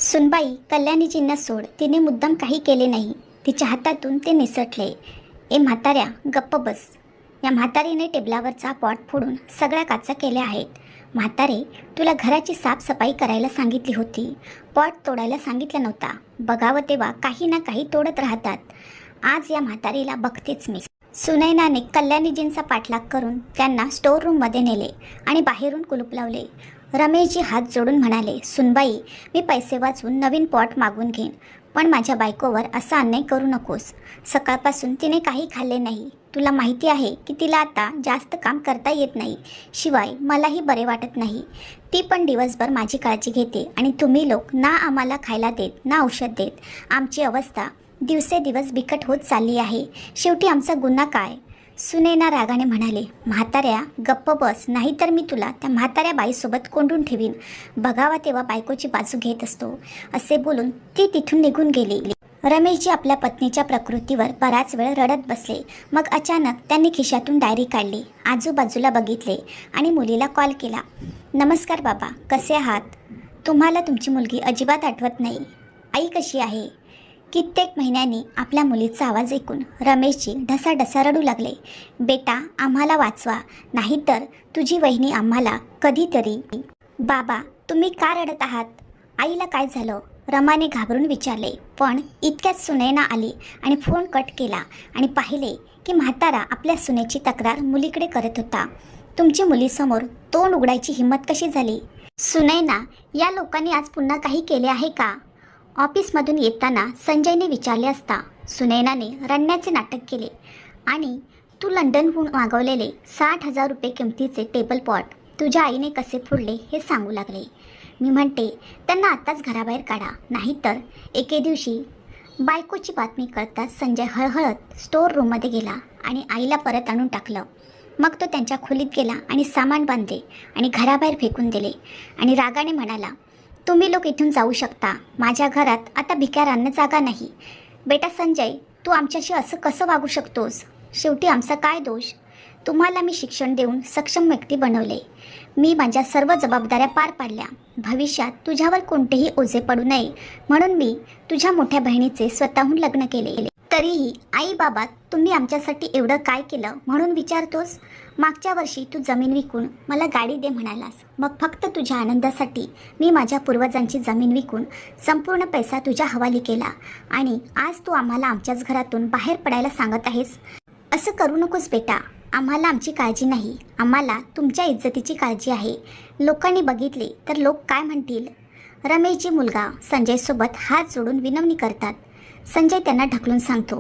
सुनबाई कल्याणीजींना सोड, तिने मुद्दाम काही केले नाही. तिच्या हातातून ते निसटले. ए म्हाताऱ्या, गप्प बस. या म्हातारीने टेबलावरचा पॉट फोडून सगळ्या काचा केल्या आहेत. म्हातारे, तुला घराची साफसफाई करायला सांगितली होती, पॉट तोडायला सांगितला नव्हता. बघावं तेव्हा काही ना काही तोडत राहतात. आज या म्हातारीला बघतेच मी. सुनैनाने कल्याणीजींचा पाठलाग करून त्यांना स्टोअर रूममध्ये नेले आणि बाहेरून कुलूप लावले. रमेशजी हात जोडून म्हणाले, सुनबाई, मी पैसे वाचून नवीन पॉट मागून घेईन, पण माझ्या बायकोवर असा अन्याय करू नकोस. सकाळपासून तिने काही खाल्ले नाही. तुला माहिती आहे की तिला आता जास्त काम करता येत नाही. शिवाय मलाही बरे वाटत नाही. ती पण दिवसभर माझी काळजी घेते आणि तुम्ही लोक ना आम्हाला खायला देत ना औषध देत. आमची अवस्था दिवसेदिवस बिकट होत चालली आहे. शेवटी आमचा गुन्हा काय? सुनैना रागाने म्हणाले, म्हाताऱ्या, गप्प बस, नाहीतर मी तुला त्या म्हाताऱ्या बाईसोबत कोंडून ठेवीन. बघावा तेव्हा बायकोची बाजू घेत असतो. असे बोलून ती तिथून निघून गेली. रमेशजी आपल्या पत्नीच्या प्रकृतीवर बराच वेळ रडत बसले. मग अचानक त्यांनी खिशातून डायरी काढली, आजूबाजूला बघितले आणि मुलीला कॉल केला. नमस्कार बाबा, कसे आहात? तुम्हाला तुमची मुलगी अजिबात आठवत नाही. आई कशी आहे? कित्येक महिन्यांनी आपल्या मुलीचा आवाज ऐकून रमेशजी ढसाढसा रडू लागले. बेटा, आम्हाला वाचवा, नाहीतर तुझी वहिनी आम्हाला कधीतरी. बाबा, तुम्ही का रडत आहात? आईला काय झालं? रमाने घाबरून विचारले. पण इतक्यात सुनैना आली आणि फोन कट केला आणि पाहिले की म्हातारा आपल्या सुनेची तक्रार मुलीकडे करत होता. तुमची मुलीसमोर तोंड उघडायची हिंमत कशी झाली? सुनैना, या लोकांनी आज पुन्हा काही केले आहे का? ऑफिसमधून येताना संजयने विचारले असता सुनैनाने रडण्याचे नाटक केले आणि तू लंडनहून मागवलेले 60,000 रुपये किमतीचे टेबल पॉट तुझ्या आईने कसे फोडले हे सांगू लागले. मी म्हणते त्यांना आत्ताच घराबाहेर काढा, नाहीतर एके दिवशी. बायकोची बातमी कळताच संजय हळहळत स्टोअर रूममध्ये गेला आणि आईला परत आणून टाकलं. मग तो त्यांच्या खोलीत गेला आणि सामान बांधले आणि घराबाहेर फेकून दिले आणि रागाने म्हणाला, तुम्ही लोक इथून जाऊ शकता. माझ्या घरात आता भिकाऱ्यांना जागा नाही. बेटा संजय, तू आमच्याशी असं कसं वागू शकतोस? शेवटी आमचा काय दोष? तुम्हाला मी शिक्षण देऊन सक्षम व्यक्ती बनवले. मी माझ्या सर्व जबाबदाऱ्या पार पाडल्या. भविष्यात तुझ्यावर कोणतेही ओझे पडू नये म्हणून मी तुझ्या मोठ्या बहिणीचे स्वतःहून लग्न केले. तरीही आई बाबा, तुम्ही आमच्यासाठी एवढं काय केलं म्हणून विचारतोस? मागच्या वर्षी तू जमीन विकून मला गाडी दे म्हणालास. मग फक्त तुझ्या आनंदासाठी मी माझ्या पूर्वजांची जमीन विकून संपूर्ण पैसा तुझ्या हवाली केला आणि आज तू आम्हाला आमच्याच घरातून बाहेर पडायला सांगत आहेस. असं करू नकोस बेटा. आम्हाला आमची काळजी नाही, आम्हाला तुमच्या इज्जतीची काळजी आहे. लोकांनी बघितले तर लोक काय म्हणतील? रमेशजी मुलगा संजयसोबत हात जोडून विनवणी करतात. संजय त्यांना ढकलून सांगतो,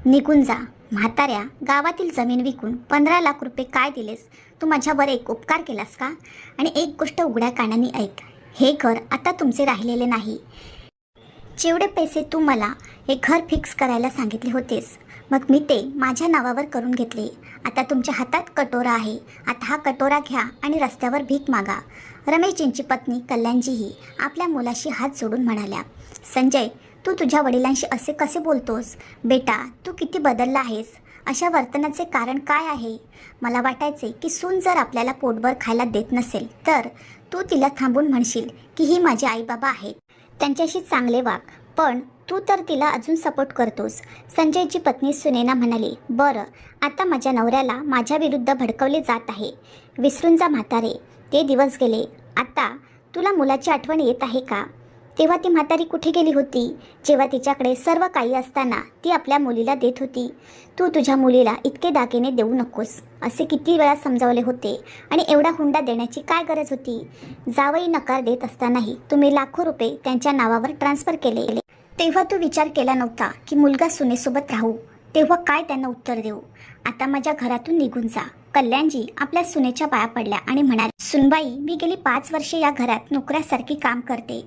निघून जा. म्हाताऱ्या, गावातील जमीन विकून 15 लाख रुपये काय दिलेस? तू माझ्यावर एक उपकार केलास का? आणि एक गोष्ट उघड्या कानाने ऐक, हे घर आता तुमचे राहिलेले नाही. जेवढे पैसे तू मला हे घर फिक्स करायला सांगितले होतेस, मग मी ते माझ्या नावावर करून घेतले. आता तुमच्या हातात कटोरा आहे. आता हा कटोरा घ्या आणि रस्त्यावर भीक मागा. रमेशजींची पत्नी कल्याणजीही आपल्या मुलाशी हात जोडून म्हणाल्या, संजय, तू तुझ्या वडिलांशी असे कसे बोलतोस? बेटा, तू किती बदलला आहेस. अशा वर्तनाचे कारण काय आहे? मला वाटायचे की सून जर आपल्याला पोटभर खायला देत नसेल तर तू तिला थांबून म्हणशील की ही माझे आईबाबा आहेत, त्यांच्याशी चांगले वाग. पण तू तर तिला अजून सपोर्ट करतोस. संजयची पत्नी सुनैना म्हणाली, बरं, आता माझ्या नवऱ्याला माझ्या विरुद्ध भडकवले जात आहे. विसरून जा म्हातारे, ते दिवस गेले. आता तुला मुलाची आठवण येत आहे का? तेव्हा ती म्हातारी कुठे गेली होती, जेव्हा तिच्याकडे सर्व काही असताना ती आपल्या मुलीला देत होती? तू तुझ्या मुलीला इतके दागिने देऊ नकोस असे किती वेळा समजावले होते आणि एवढा हुंडा देण्याची काय गरज होती? जावई नकार देत असतानाही तुम्ही लाखो रुपये त्यांच्या नावावर ट्रान्सफर केले. तेव्हा तू विचार केला नव्हता की मुलगा सुनेसोबत राहू? तेव्हा काय त्यांना उत्तर देऊ? आता माझ्या घरातून निघून जा. कल्याणजी आपल्या सुनेच्या पाया पडल्या आणि म्हणाले, सुनबाई, मी गेली 5 वर्षे या घरात नोकऱ्यासारखी काम करते,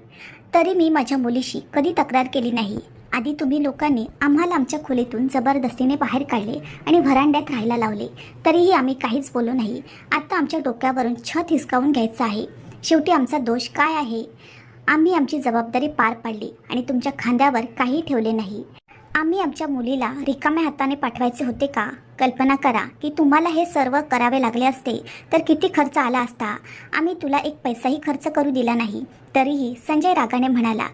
तरी मी माझ्या मुलीशी कधी तक्रार केली नाही. आधी तुम्ही लोकांनी आम्हाला आमच्या खोलीतून जबरदस्तीने बाहेर काढले आणि व्हरांड्यात राहायला लावले, तरीही आम्ही काहीच बोललो नाही. आता आमच्या डोक्यावरून छत हिसकावून घ्यायचं आहे. शेवटी आमचा दोष काय आहे? आम्ही आमची जबाबदारी पार पाडली आणि तुमच्या खांद्यावर काही ठेवले नाही. आम्ही आमच्या मुलीला रिकाम्या हाताने पाठवायचे होते का? कल्पना करा की तुम्हाला हे सर्व करावे लागले असते तर किती खर्च आला असता. आम्ही तुला एक पैसाही खर्च करू दिला नाही. तरीही संजय रागाने म्हणाला,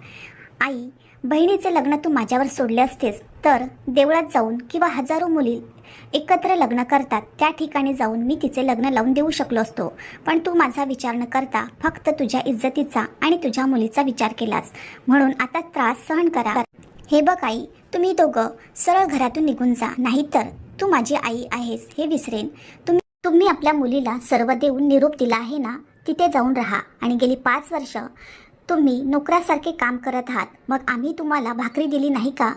आई, बहिणीचे लग्न तू माझ्यावर सोडले असतेस तर देवळात जाऊन किंवा हजारो मुली एकत्र लग्न करतात त्या ठिकाणी जाऊन मी तिचे लग्न लावून देऊ शकलो असतो. पण तू माझा विचार न करता फक्त तुझ्या इज्जतीचा आणि तुझ्या मुलीचा विचार केलास. म्हणून आता त्रास सहन करा. हे बघ आई, तुम्ही दोघं सरळ घरातून निघून जा, नाहीतर तू माझी आई आहेस हे विसरेन. तुम्ही आपल्या मुलीला सर्व देऊन निरोप दिला आहे ना, तिथे जाऊन राहा. आणि गेली 5 वर्ष तुम्ही नोकरासारखे काम करत आहात. मग आम्ही तुम्हाला भाकरी दिली नाही का?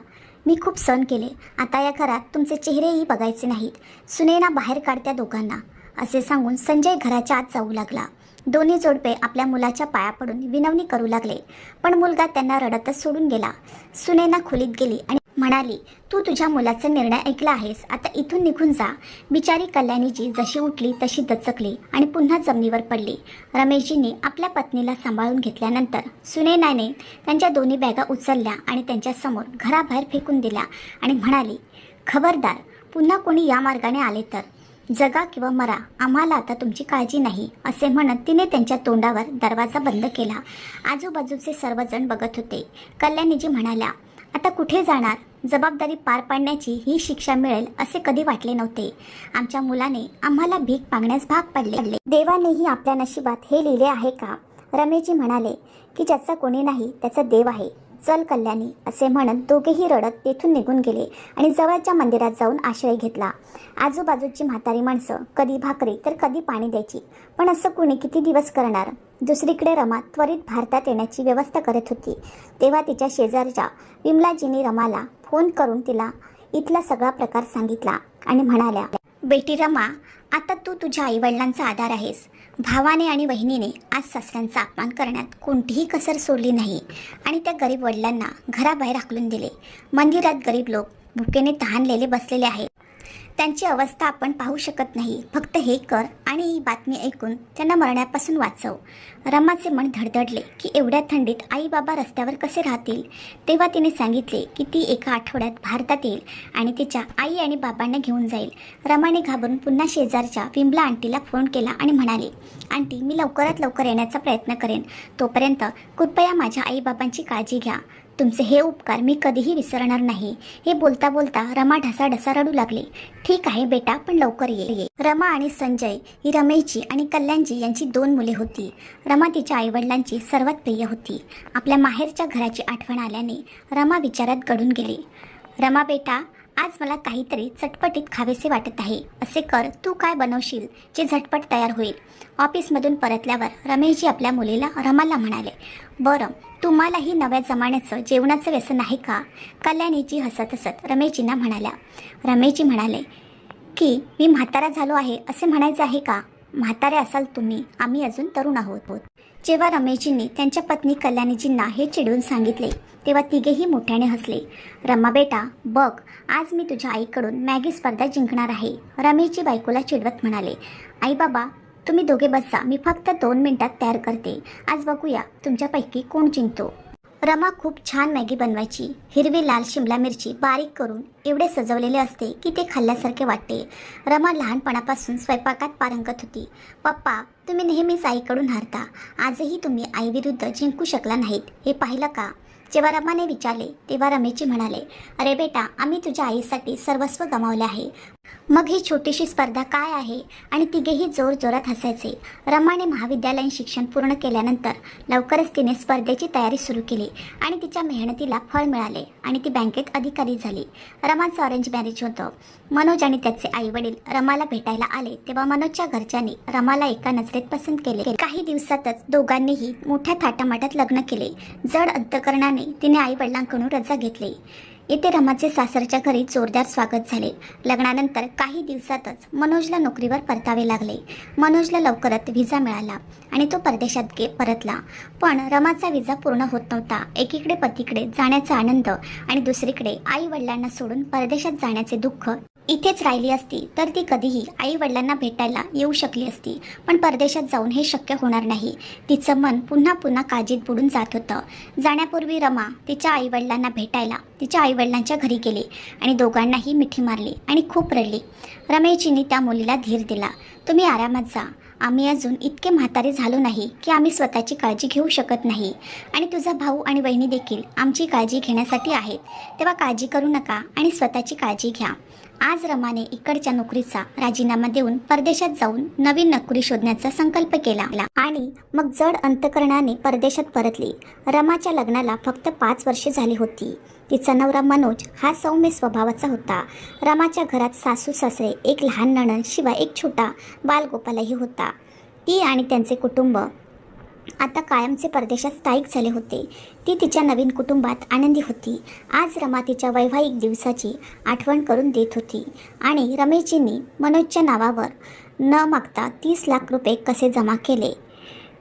मी खूप सहन केले. आता या घरात तुमचे चेहरेही बघायचे नाहीत. सुनेना बाहेर काढत्या दोघांना, असे सांगून संजय घराच्या आत जाऊ लागला. दोन्ही जोडपे आपल्या मुलाच्या पाया पडून विनवणी करू लागले. पण मुलगा त्यांना रडतच सोडून गेला. सुनेना खोलीत गेली आणि म्हणाली, तू तुझ्या मुलाचा निर्णय ऐकला आहेस, आता इथून निघून जा. बिचारी कल्याणीजी जशी उठली तशी दचकली आणि पुन्हा जमिनीवर पडली. रमेशजींनी आपल्या पत्नीला सांभाळून घेतल्यानंतर सुनैनाने त्यांच्या दोन्ही बॅगा उचलल्या आणि त्यांच्यासमोर घराबाहेर फेकून दिल्या आणि म्हणाली, खबरदार, पुन्हा कोणी या मार्गाने आले तर जगा किंवा मरा, आम्हाला आता तुमची काळजी नाही. असे म्हणत तिने त्यांच्या तोंडावर दरवाजा बंद केला. आजूबाजूचे सर्वजण बघत होते. कल्याणीजी म्हणाल्या, आता कुठे जाणार? जबाबदारी पार पाडण्याची ही शिक्षा मिळेल असे कधी वाटले नव्हते. आमच्या मुलाने आम्हाला भीक मागण्यास भाग पडले. देवानेही आपल्या नशिबात हे लिहिले आहे का? रमेशजी म्हणाले की ज्याचा कोणी नाही त्याचा देव आहे. चल कल्याणी, असे म्हणत दोघेही रडत तेथून निघून गेले आणि जवळच्या मंदिरात जाऊन आश्रय घेतला. आजूबाजूची म्हातारी माणसं कधी भाकरी तर कधी पाणी द्यायची. पण असं कोणी किती दिवस करणार? दुसरीकडे रमा त्वरित भारतात येण्याची व्यवस्था करत होती. तेव्हा तिच्या शेजारच्या विमलाजींनी रमाला फोन करून तिला इथला सगळा प्रकार सांगितला आणि म्हणाल्या, बेटी रमा, आता तू तुझ्या आईवडिलांचा आधार आहेस. भावाने आणि वहिनीने आज सासऱ्यांचा अपमान करण्यात कोणतीही कसर सोडली नाही आणि त्या गरीब वडिलांना घराबाहेर हाकलून दिले. मंदिरात गरीब लोक भुकेने तहानलेले बसलेले आहेत. त्यांची अवस्था आपण पाहू शकत नाही. फक्त हे कर आणि ही बातमी ऐकून त्यांना मरण्यापासून वाचव. रमाचे मन धडधडले की एवढ्या थंडीत आई बाबा रस्त्यावर कसे राहतील. तेव्हा तिने सांगितले की ती एका आठवड्यात भारतात येईल आणि तिच्या आई आणि बाबांना घेऊन जाईल. रमाने घाबरून पुन्हा शेजारच्या विमला आंटीला फोन केला आणि म्हणाली, आंटी, मी लवकरात लवकर येण्याचा प्रयत्न करेन. तोपर्यंत कृपया माझ्या आई बाबांची काळजी घ्या. तुमचे हे उपकार मी कधीही विसरणार नाही. हे बोलता बोलता रमा ढसाढसा रडू लागली. ठीक आहे बेटा, पण लवकर ये. रमा आणि संजय ही रमेशजी आणि कल्याणजी यांची 2 मुले होती. रमा तिच्या आईवडिलांची सर्वात प्रिय होती. आपल्या माहेरच्या घराची आठवण आल्याने रमा विचारात गढून गेली. रमा बेटा, आज मला काहीतरी चटपटीत खावेसे वाटत आहे. असे कर, तू काय बनवशील जे झटपट तयार होईल. ऑफिसमधून परतल्यावर रमेशजी आपल्या मुलीला रमाला म्हणाले, बरं, तुम्हालाही नव्या जमान्याचं जेवणाचं व्यसन आहे का? कल्याणीजी हसत हसत रमेशजींना म्हणाल्या. रमेशजी म्हणाले की मी म्हातारा झालो आहे असे म्हणायचं आहे का? म्हातारे असाल तुम्ही, आम्ही अजून तरुण आहोत. जेव्हा रमेशजींनी त्यांच्या पत्नी कल्याणीजींना हे चिडवून सांगितले तेव्हा तिघेही मोठ्याने हसले. रमा बेटा, बघ, आज मी तुझ्या आईकडून मॅगी स्पर्धा जिंकणार आहे. रमेशजी बायकोला चिडवत म्हणाले, आई बाबा, तुम्ही दोघे बसा, मी फक्त 2 मिनिटात तयार करते. आज बघूया तुमच्यापैकी कोण जिंकतो. रमा खूप छान मॅगी बनवायची. हिरवी लाल शिमला मिरची बारीक करून एवढे सजवलेले असते की ते खाल्ल्यासारखे वाटते. रमा लहानपणापासून स्वयंपाकात पारंगत होती. पप्पा, तुम्ही नेहमीच आईकडून हारता. आजही तुम्ही आईविरुद्ध जिंकू शकला नाहीत, हे पाहिलं का? जेव्हा रमाने विचारले तेव्हा रमेशजी म्हणाले, अरे बेटा, आम्ही तुझ्या आईसाठी सर्वस्व गमावले आहे. मग ही छोटीशी स्पर्धा काय आहे? आणि तिघेही जोरजोरात हसायचे. रमाने महाविद्यालयीन शिक्षण पूर्ण केल्यानंतर लवकरच तिने स्पर्धेची तयारी सुरू केली आणि तिच्या मेहनतीला फळ मिळाले आणि ती बँकेत अधिकारी झाली. रमाचं अरेंज मॅरेज होतं. मनोज आणि त्याचे आईवडील रमाला भेटायला आले तेव्हा मनोजच्या घरच्यांनी रमाला एका नजरेत पसंत केले. काही दिवसातच दोघांनीही मोठ्या थाटामाटात लग्न केले. जड अंतकरणाने तिने आईवडिलांकडून रजा घेतली. येथे रमाचे सासरच्या घरी जोरदार स्वागत झाले. लग्नानंतर काही दिवसातच मनोजला नोकरीवर परतावे लागले. मनोजला लवकरच व्हिसा मिळाला आणि तो परदेशात परतला. पण रमाचा व्हिसा पूर्ण होत नव्हता. एकीकडे पतीकडे जाण्याचा आनंद आणि दुसरीकडे आई वडिलांना सोडून परदेशात जाण्याचे दुःख इथेच राहिली असती तर ती कधीही आई वडिलांना भेटायला येऊ शकली असती, पण परदेशात जाऊन हे शक्य होणार नाही. तिचं मन पुन्हा पुन्हा काळजीत बुडून जात होतं. जाण्यापूर्वी रमा तिच्या आईवडिलांना भेटायला तिच्या आईवडिलांच्या घरी गेली आणि दोघांनाही मिठी मारली आणि खूप रडली. रमेशजींनी त्या मुलीला धीर दिला. तुम्ही आरामात जा, आम्ही अजून इतके म्हातारे झालो नाही की आम्ही स्वतःची काळजी घेऊ शकत नाही, आणि तुझा भाऊ आणि वहिनी देखील आमची काळजी घेण्यासाठी आहेत, तेव्हा काळजी करू नका आणि स्वतःची काळजी घ्या. आज रमाने इकडच्या नोकरीचा राजीनामा देऊन परदेशात जाऊन नवीन नोकरी शोधण्याचा संकल्प केला आणि मग जड अंतकरणाने परदेशात परतली. रमाच्या लग्नाला फक्त 5 वर्षे झाली होती. तिचा नवरा मनोज हा सौम्य स्वभावाचा होता. रमाच्या घरात सासू सासरे, एक लहान नणंद, शिवाय एक छोटा बालगोपालही होता. ती आणि त्यांचे कुटुंब आता कायमचे परदेशात स्थायिक झाले होते. ती तिच्या नवीन कुटुंबात आनंदी होती. आज रमा तिच्या वैवाहिक दिवसाची आठवण करून देत होती आणि रमेशजींनी मनोजच्या नावावर न मागता 30 लाख रुपये कसे जमा केले,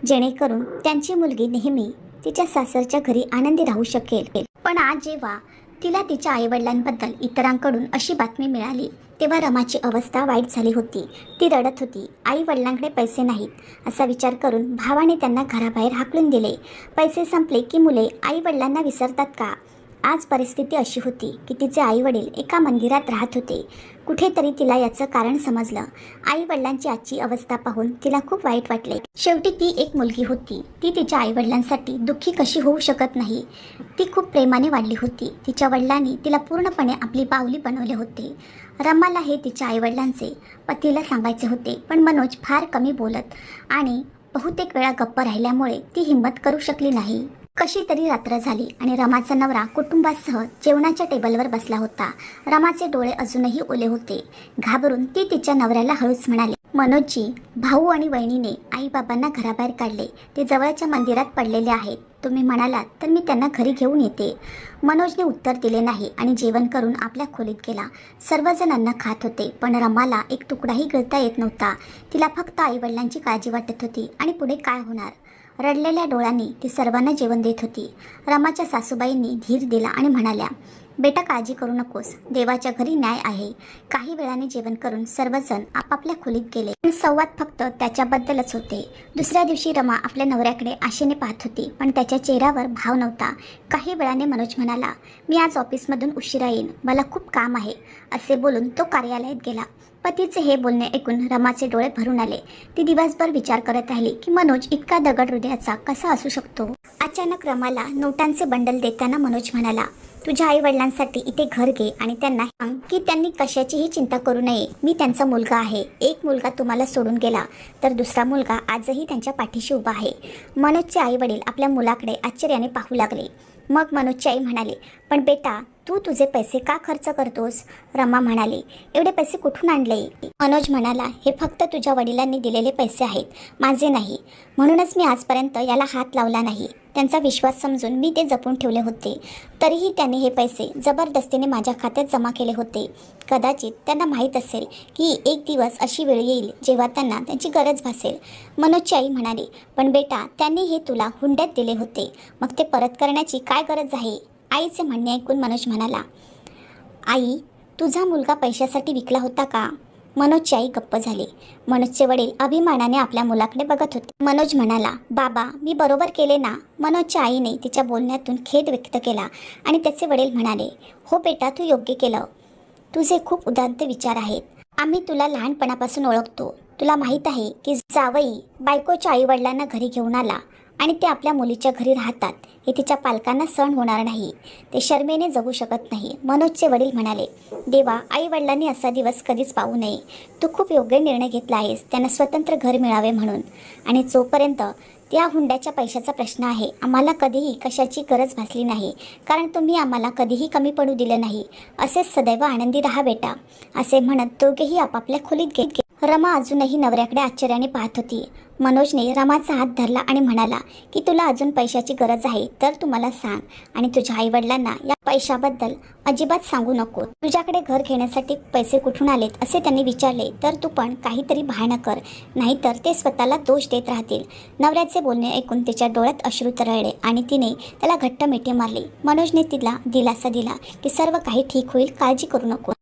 जेणेकरून त्यांची मुलगी नेहमी तिच्या सासरच्या घरी आनंदी राहू शकेल. पण आज जेव्हा तिला तिच्या आईवडिलांबद्दल इतरांकडून अशी बातमी मिळाली, तेव्हा रमाची अवस्था वाईट झाली होती. ती रडत होती. आई वडिलांकडे पैसे नाहीत असा विचार करून भावाने त्यांना घराबाहेर हाकलून दिले. पैसे संपले की मुले आई वडिलांना विसरतात का? आज परिस्थिती अशी होती की तिचे आई वडील एका मंदिरात राहत होते. कुठेतरी तिला याचं कारण समजलं. आई वडिलांची आजची अवस्था पाहून तिला खूप वाईट वाटले. शेवटी ती एक मुलगी होती. ती तिच्या आई वडिलांसाठी दुःखी कशी होऊ शकत नाही. ती खूप प्रेमाने वाढली होती. तिच्या वडिलांनी तिला पूर्णपणे आपली बाहुली बनवले होते. रमाला हे तिच्या आईवडिलांचे पतीला सांगायचे होते, पण मनोज फार कमी बोलत आणि बहुतेक वेळा गप्प राहिल्यामुळे ती हिंमत करू शकली नाही. कशी तरी रात्र झाली आणि रमाचा नवरा कुटुंबासह जेवणाच्या टेबलवर बसला होता. रमाचे डोळे अजूनही ओले होते. घाबरून ती तिच्या नवऱ्याला हळूच म्हणाली, मनोजजी, भाऊ आणि वहिनीने आईबाबांना घराबाहेर काढले. ते जवळच्या मंदिरात पडलेले आहेत. तुम्ही म्हणालात तर मी त्यांना घरी घेऊन येते. मनोजने उत्तर दिले नाही आणि जेवण करून आपल्या खोलीत गेला. सर्वजण अन्न खात होते, पण रमाला एक तुकडाही गिळता येत नव्हता. तिला फक्त आईवडिलांची काळजी वाटत होती आणि पुढे काय होणार. रडलेल्या डोळ्यांनी ती सर्वांना जेवण देत होती. रमाच्या सासूबाईंनी धीर दिला आणि म्हणाल्या, बेटा काळजी करू नकोस, देवाच्या घरी न्याय आहे. काही वेळाने जेवण करून सर्वजण आपापल्या खोलीत गेले. पण संवाद फक्त त्याच्याबद्दलच होते. दुसऱ्या दिवशी रमा आपल्या नवऱ्याकडे आशेने पाहत होती, पण त्याच्या चेहऱ्यावर भाव नव्हता. काही वेळाने मनोज म्हणाला, मी आज ऑफिसमधून उशिरा येईन, मला खूप काम आहे, असे बोलून तो कार्यालयात गेला. पतीचे हे बोलणे ऐकून रमाचे डोळे भरून आले. ती दिवसभर विचार करत राहिली की मनोज इतका दगड हृदयाचा कसा असू शकतो. अचानक रमाला नोटांचे बंडल देताना मनोज म्हणाला, तुझ्या आई वडिलांसाठी इथे घर घे आणि त्यांना सांग की त्यांनी कशाचीही चिंता करू नये. मी त्यांचा मुलगा आहे. एक मुलगा तुम्हाला सोडून गेला तर दुसरा मुलगा आजही त्यांच्या पाठीशी उभा आहे. मनोजचे आई वडील आपल्या मुलाकडे आश्चर्याने पाहू लागले. मग मनोजची आई म्हणाले, पण बेटा तू तुझे पैसे का खर्च करतोस? रमा म्हणाली, एवढे पैसे कुठून आणले? मनोज म्हणाला, हे फक्त तुझ्या वडिलांनी दिलेले पैसे आहेत, माझे नाही. म्हणूनच मी आजपर्यंत याला हात लावला नाही. त्यांचा विश्वास समजून मी ते जपून ठेवले होते. तरीही त्यांनी हे पैसे जबरदस्तीने माझ्या खात्यात जमा केले होते. कदाचित त्यांना माहीत असेल की एक दिवस अशी वेळ येईल जेव्हा त्यांना त्यांची गरज भासेल. मनोजची आई म्हणाली, पण बेटा त्यांनी हे तुला हुंड्यात दिले होते, मग ते परत करण्याची काय गरज आहे? आईचे म्हणणे ऐकून मनोज म्हणाला, आई तुझा मुलगा पैशासाठी विकला होता का? मनोजची आई गप्प झाली. मनोजचे वडील अभिमानाने आपल्या मुलाकडे बघत होते. मनोज म्हणाला, बाबा मी बरोबर केले ना? मनोजच्या आईने तिच्या बोलण्यातून खेद व्यक्त केला आणि त्याचे वडील म्हणाले, हो बेटा तू योग्य केलं. तुझे खूप उदात्त विचार आहेत. आम्ही तुला लहानपणापासून ओळखतो. तुला माहीत आहे की जावई बायकोच्या आई वडिलांना घरी घेऊन आला आणि ते आपल्या मुलीच्या घरी राहतात हे तिच्या पालकांना सहन होणार नाही. ते शर्मेने जगू शकत नाही. मनोजचे वडील म्हणाले, देवा आई वडिलांनी असा दिवस कधीच पाहू नये. तू खूप योग्य निर्णय घेतला आहेस त्यांना स्वतंत्र घर मिळावे म्हणून. आणि जोपर्यंत त्या हुंड्याच्या पैशाचा प्रश्न आहे, आम्हाला कधीही कशाची गरज भासली नाही, कारण तुम्ही आम्हाला कधीही कमी पडू दिलं नाही. असेच सदैव आनंदी राहा बेटा, असे म्हणत दोघेही आपापल्या खोलीत गेले. रमा अजूनही नवऱ्याकडे आश्चर्याने पाहत होती. मनोजने रमाचा हात धरला आणि म्हणाला की तुला अजून पैशाची गरज आहे तर तू मला सांग आणि तुझ्या आईवडिलांना या पैशाबद्दल अजिबात सांगू नको. तुझ्याकडे घर घेण्यासाठी पैसे कुठून आलेत असे त्यांनी विचारले तर तू पण काहीतरी बहाणा कर, नाहीतर ते स्वतःला दोष देत राहतील. नवऱ्याचे बोलणे ऐकून तिच्या डोळ्यात अश्रू तरळले आणि तिने त्याला घट्ट मिठी मारली. मनोजने तिला दिलासा दिला की सर्व काही ठीक होईल, काळजी करू नको.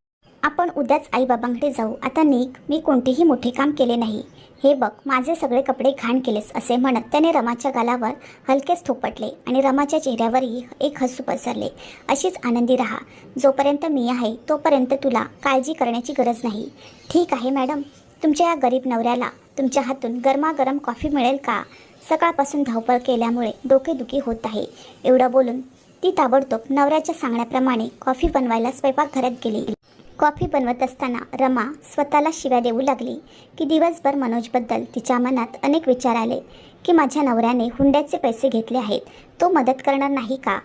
आपण उद्याच आईबाबांकडे जाऊ. आता निघ, मी कोणतेही मोठे काम केले नाही. हे बघ, माझे सगळे कपडे घाण केलेस असे म्हणत त्याने रमाच्या गालावर हलकेच थोपटले आणि रमाच्या चेहऱ्यावरही एक हसू पसरले. अशीच आनंदी राहा. जोपर्यंत मी आहे तोपर्यंत तुला काळजी करण्याची गरज नाही. ठीक आहे मॅडम. तुमच्या या गरीब नवऱ्याला तुमच्या हातून गरमागरम कॉफी मिळेल का? सकाळपासून धावपळ केल्यामुळे डोकेदुखी होत आहे. एवढं बोलून ती ताबडतोब नवऱ्याच्या सांगण्याप्रमाणे कॉफी बनवायला स्वयंपाकघरात गेली. कॉफी बनवत असताना रमा स्वतःला शिव्या देऊ लागली की दिवसभर मनोजबद्दल तिच्या मनात अनेक विचार आले की माझ्या नवऱ्याने हुंड्याचे पैसे घेतले आहेत, तो मदत करणार नाही का?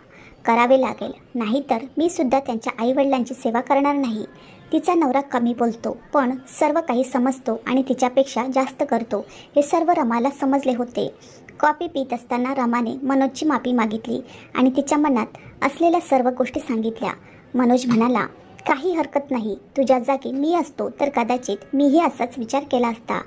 करावे लागेल, नाहीतर मी सुद्धा त्यांच्या आईवडिलांची सेवा करणार नाही. तिचा नवरा कमी बोलतो पण सर्व काही समजतो आणि तिच्यापेक्षा जास्त करतो हे सर्व रमाला समजले होते. कॉफी पीत असताना रमाने मनोजची माफी मागितली आणि तिच्या मनात असलेल्या सर्व गोष्टी सांगितल्या. मनोज म्हणाला, काही हरकत नाही, तुझ्या जागी मी असतो तर कदाचित मीही असाच विचार केला असता.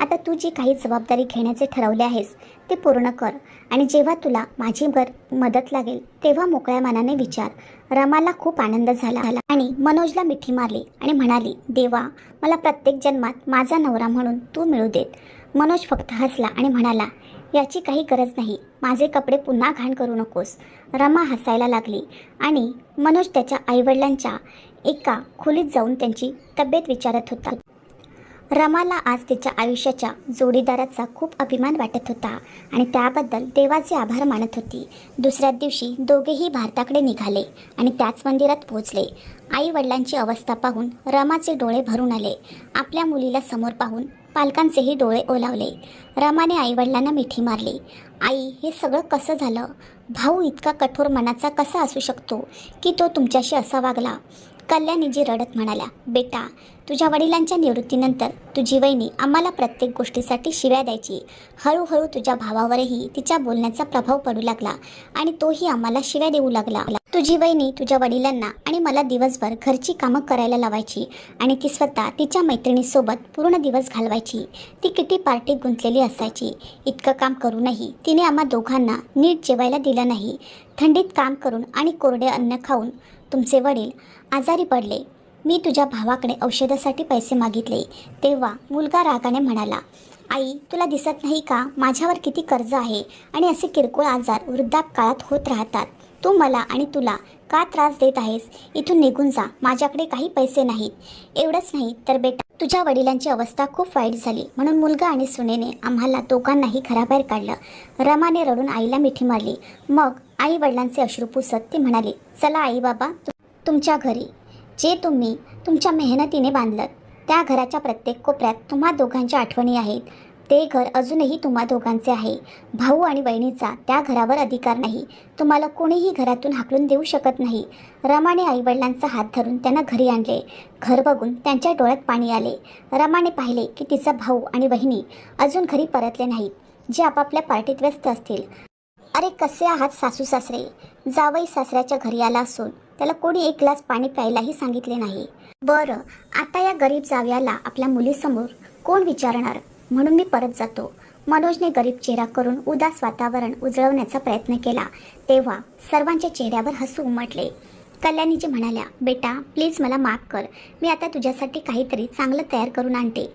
आता तू जी काही जबाबदारी घेण्याचे ठरवले आहेस ते पूर्ण कर आणि जेव्हा तुला माझी मदत लागेल तेव्हा मोकळ्या मनाने विचार. रमाला खूप आनंद झाला आणि मनोजला मिठी मारली आणि म्हणाली, देवा, मला प्रत्येक जन्मात माझा नवरा म्हणून तू मिळू देत. मनोज फक्त हसला आणि म्हणाला, याची काही गरज नाही, माझे कपडे पुन्हा घाण करू नकोस. रमा हसायला लागली आणि मनोज त्याच्या आईवडिलांच्या एका खोलीत जाऊन त्यांची तब्येत विचारत होता. रमाला आज तिच्या आयुष्याच्या जोडीदाराचा खूप अभिमान वाटत होता आणि त्याबद्दल देवाचे आभार मानत होती. दुसऱ्या दिवशी दोघेही भारताकडे निघाले आणि त्याच मंदिरात पोहोचले. आई वडिलांची अवस्था पाहून रमाचे डोळे भरून आले. आपल्या मुलीला समोर पाहून पालकांचेही डोळे ओलावले. रमाने आईवडिलांना मिठी मारली. आई, हे सगळं कसं झालं? भाऊ इतका कठोर मनाचा कसा असू शकतो की तो तुमच्याशी असा वागला? कल्याणीजी रडत म्हणाल्या, बेटा, तुझ्या वडिलांच्या निवृत्तीनंतर तुझी वहिनी आम्हाला प्रत्येक गोष्टीसाठी शिव्या द्यायची. हळूहळू तुझ्या भावावरही तिच्या बोलण्याचा प्रभाव पडू लागला आणि तोही आम्हाला शिव्या देऊ लागला. तुझी वहिनी तुझ्या वडिलांना आणि मला दिवसभर घरची कामं करायला लावायची आणि ती स्वतः तिच्या मैत्रिणीसोबत पूर्ण दिवस घालवायची. ती किती पार्टीत गुंतलेली असायची. इतकं काम करूनही तिने आम्हा दोघांना नीट जेवायला दिलं नाही. थंडीत काम करून आणि कोरडे अन्न खाऊन तुमचे वडील आजारी पडले. मी तुझ्या भावाकडे औषधासाठी पैसे मागितले तेव्हा मुलगा रागाने म्हणाला, आई, तुला दिसत नाही का माझ्यावर किती कर्ज आहे आणि असे किरकोळ आजार वृद्धापकाळात होत राहतात. तू मला आणि तुला का त्रास देत आहेस? इथून निघून जा, माझ्याकडे काही पैसे नाहीत. एवढंच नाही तर बेटा, तुझ्या वडिलांची अवस्था खूप वाईट झाली म्हणून मुलगा आणि सुनेने आम्हाला दोघांनाही घराबाहेर काढलं. रमाने रडून आईला मिठी मारली. मग आई वडिलांचे अश्रू पुसत ती म्हणाली, चला आई बाबा, तुमच्या घरी जे तुम्ही तुमच्या मेहनतीने बांधलं त्या घराच्या प्रत्येक कोपऱ्यात तुम्हा दोघांच्या आठवणी आहेत. ते घर अजूनही तुम्हा दोघांचे आहे. भाऊ आणि बहिणीचा त्या घरावर अधिकार नाही. तुम्हाला कोणीही घरातून हाकलून देऊ शकत नाही. रमाने आईवडिलांचा हात धरून त्यांना घरी आणले. घर बघून त्यांच्या डोळ्यात पाणी आले. रमाने पाहिले की तिचा भाऊ आणि बहिणी अजून घरी परतले नाहीत, जे आपापल्या पार्टीत व्यस्त असतील. अरे, कसे आहात सासू सासरे? जावई सासऱ्याच्या घरी आला असून त्याला कोणी एक ग्लास पाणी प्यायलाही सांगितले नाही. बरं, आता या गरीब जावयाला आपल्या मुलीसमोर कोण विचारणार, म्हणून मी परत जातो. मनोजने गरीब चेहरा करून उदास वातावरण उजळवण्याचा प्रयत्न केला. तेव्हा सर्वांच्या चेहऱ्यावर हसू उमटले. कल्याणीजी म्हणाल्या, बेटा, प्लीज मला माफ कर. मी आता तुझ्यासाठी काहीतरी चांगलं तयार करून आणते.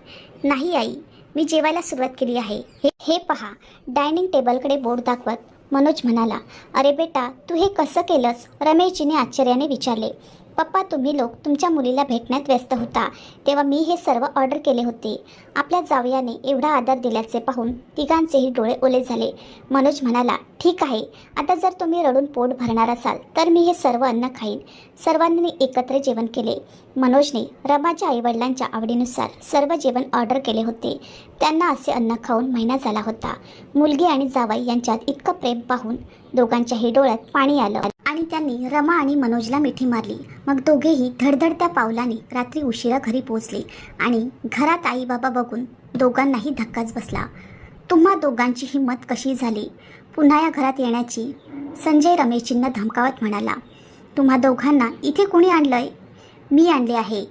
नाही आई, मी जेवायला सुरुवात केली आहे. हे पहा. डायनिंग टेबलकडे बोर्ड दाखवत मनोज म्हणाला, अरे बेटा, तू हे कसं केलंस? रमेशजीने आश्चर्याने विचारले. पप्पा, तुम्ही लोक तुमच्या मुलीला भेटण्यात व्यस्त होता तेव्हा मी हे सर्व ऑर्डर केले होते. आपल्या जावयाने एवढा आदर दिल्याचे पाहून तिघांचेही डोळे ओले झाले. मनोज म्हणाला, ठीक आहे, आता जर तुम्ही रडून पोट भरणार असाल तर मी हे सर्व अन्न खाईन. सर्वांनी एकत्र जेवण केले. मनोजने रमाच्या आईवडिलांच्या आवडीनुसार सर्व जेवण ऑर्डर केले होते. त्यांना असे अन्न खाऊन महिना झाला होता. मुलगी आणि जावई यांच्यात इतकं प्रेम पाहून दोघांच्याही डोळ्यात पाणी आलं आणि त्यांनी रमा आणि मनोजला मिठी मारली. मग दोघेही धडधडत्या पावलाने रात्री उशिरा घरी पोहोचले आणि घरात आई बाबा बघून दोघांनाही धक्काच बसला. तुम्हा दोघांची हिंमत कशी झाली पुन्हा या घरात येण्याची? संजय रमेशजींना धमकावत म्हणाला, तुम्हा दोघांना इथे कोणी आणलंय? मी आणले आहे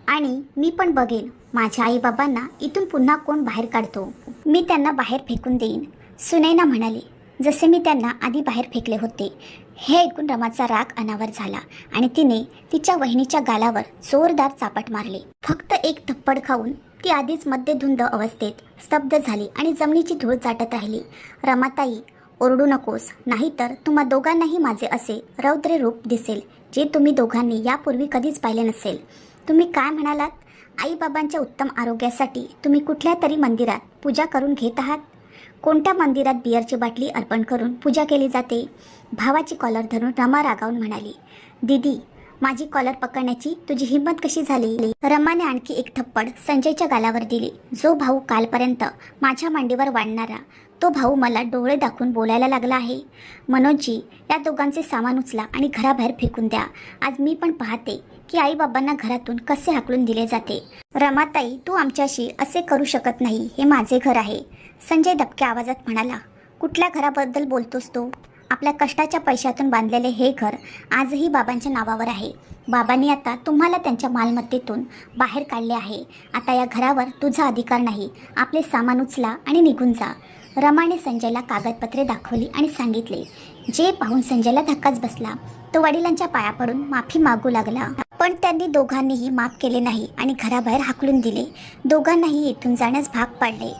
आणि मी पण बघेन माझ्या आईबाबांना इथून पुन्हा कोण बाहेर काढतो. मी त्यांना बाहेर फेकून देईन. सुनैना म्हणाली, जसे मी त्यांना आधी बाहेर फेकले होते. हे ऐकून रमाचा राग अनावर झाला आणि तिने तिच्या वहिनीच्या गालावर जोरदार चापट मारली. फक्त एक थप्पड खाऊन ती आधीच मध्यधुंद अवस्थेत स्तब्ध झाली आणि जमिनीची धूळ चाटत राहिली. रमाताई, ओरडू नकोस, नाहीतर तुम्हा दोघांनाही माझे असे रौद्र रूप दिसेल जे तुम्ही दोघांनी यापूर्वी कधीच पाहिले नसेल. तुम्ही काय म्हणालात? आईबाबांच्या उत्तम आरोग्यासाठी तुम्ही कुठल्या तरी मंदिरात पूजा करून घेत आहात? कोणत्या मंदिरात बियरची बाटली अर्पण करून पूजा केली जाते? भावाची कॉलर धरून रमा रागावून म्हणाली. दीदी, माझी कॉलर पकडण्याची तुझी हिंमत कशी झाली? रमाने आणखी एक थप्पड संजयच्या गालावर दिली. जो भाऊ कालपर्यंत माझ्या मांडीवर वाढणारा, तो भाऊ मला डोळे दाखवून बोलायला लागला आहे. मनोजजी, या दोघांचे सामान उचला आणि घराबाहेर फेकून द्या. आज मी पण पाहते की आईबाबांना घरातून कसे हाकलून दिले जाते. रमाताई, तू आमच्याशी असे करू शकत नाही. हे माझे घर आहे. संजय दबक्या आवाजात म्हणाला. कुठल्या घराबद्दल बोलतोस तू? आपल्या कष्टाच्या पैशातून बांधलेले हे घर आजही बाबांच्या नावावर आहे. बाबांनी आता तुम्हाला त्यांच्या मालमत्तेतून बाहेर काढले आहे. आता या घरावर तुझा अधिकार नाही. आपले सामान उचला आणि निघून जा. रमाने संजयला कागदपत्रे दाखवली आणि सांगितले. जे पाहून संजयला धक्काच बसला. तो वडिलांच्या पाया पडून माफी मागू लागला, पण त्यांनी दोघांनीही माफ केले नाही आणि घराबाहेर हाकलून दिले. दोघांनाही इथून जाण्यास भाग पाडले.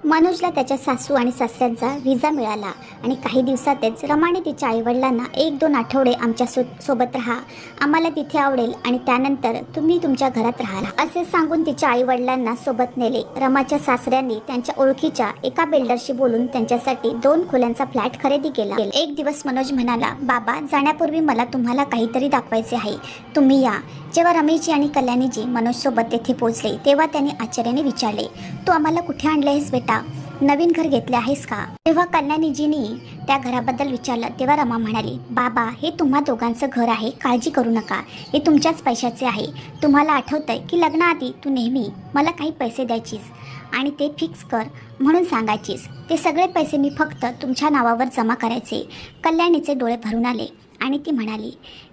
मनोजला त्याच्या सासू आणि सासऱ्यांचा व्हिसा मिळाला आणि काही दिवसातच रमाने तिच्या आईवडिलांना 1-2 आठवडे आमच्या सोबत राहा, आम्हाला तिथे आवडेल आणि त्यानंतर तुम्ही तुमच्या घरात राहा असे सांगून तिच्या आईवडिलांना सोबत नेले. रमाच्या सासऱ्यांनी त्यांच्या ओळखीच्या एका बिल्डरशी बोलून त्यांच्यासाठी 2 खोल्यांचा फ्लॅट खरेदी केला. एक दिवस मनोज म्हणाला, बाबा, जाण्यापूर्वी मला तुम्हाला काहीतरी दाखवायचे आहे. तुम्ही या. जेव्हा रमेशजी आणि कल्याणीजी मनोजसोबत तेथे पोहोचले तेव्हा त्यांनी आश्चर्याने विचारले, तू आम्हाला कुठे आणले आहेस बेटा? नवीन घर घेतले आहेस का? तेव्हा कल्याणीजींनी त्या घराबद्दल विचारलं तेव्हा रमा म्हणाली, बाबा, हे तुम्हा दोघांचं घर आहे. काळजी करू नका. हे तुमच्याच पैशाचे आहे. तुम्हाला आठवतंय की लग्नाआधी तू नेहमी मला काही पैसे द्यायचीस आणि ते फिक्स कर म्हणून सांगायचीस. ते सगळे पैसे मी फक्त तुमच्या नावावर जमा करायचे. कल्याणीचे डोळे भरून आले आणि ती म्हणाली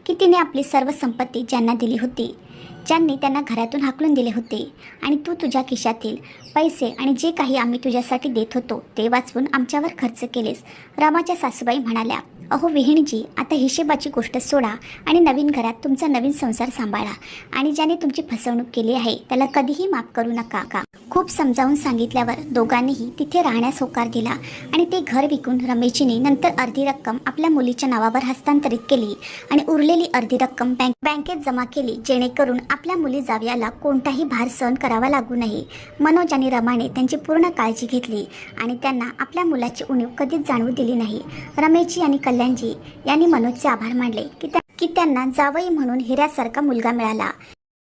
की तिने आपली सर्व संपत्ती ज्यांना दिली होती, ज्यांनी त्यांना घरातून हाकलून दिले होते, आणि तू तुझ्या खिशातील पैसे आणि जे काही आम्ही तुझ्यासाठी देत होतो ते वाचवून आमच्यावर खर्च केलेस. रमाच्या सासूबाई म्हणाल्या, अहो विहिणीजी, आता हिशेबाची गोष्ट सोडा आणि नवीन घरात तुमचा नवीन संसार सांभाळा आणि ज्याने तुमची फसवणूक केली आहे त्याला कधीही माफ करू नका. खूप समजावून सांगितल्यावर दोघांनीही तिथे राहण्यास होकार दिला आणि ते घर विकून रमेशजींनी नंतर अर्धी रक्कम आपल्या मुलीच्या नावावर हस्तांतरित केली आणि उरलेली अर्धी रक्कम बँकेत जमा केली, जेणेकरून आपल्या मुली जावयाला कोणताही भार सहन करावा लागू नये. मनोज आणि रमाने त्यांची पूर्ण काळजी घेतली आणि त्यांना आपल्या मुलाची उणीव कधीच जाणवू दिली नाही. रमेशजी आणि कल्याणजी यांनी मनोजचे आभार मानले की त्यांना जावई म्हणून हिऱ्यासारखा मुलगा मिळाला.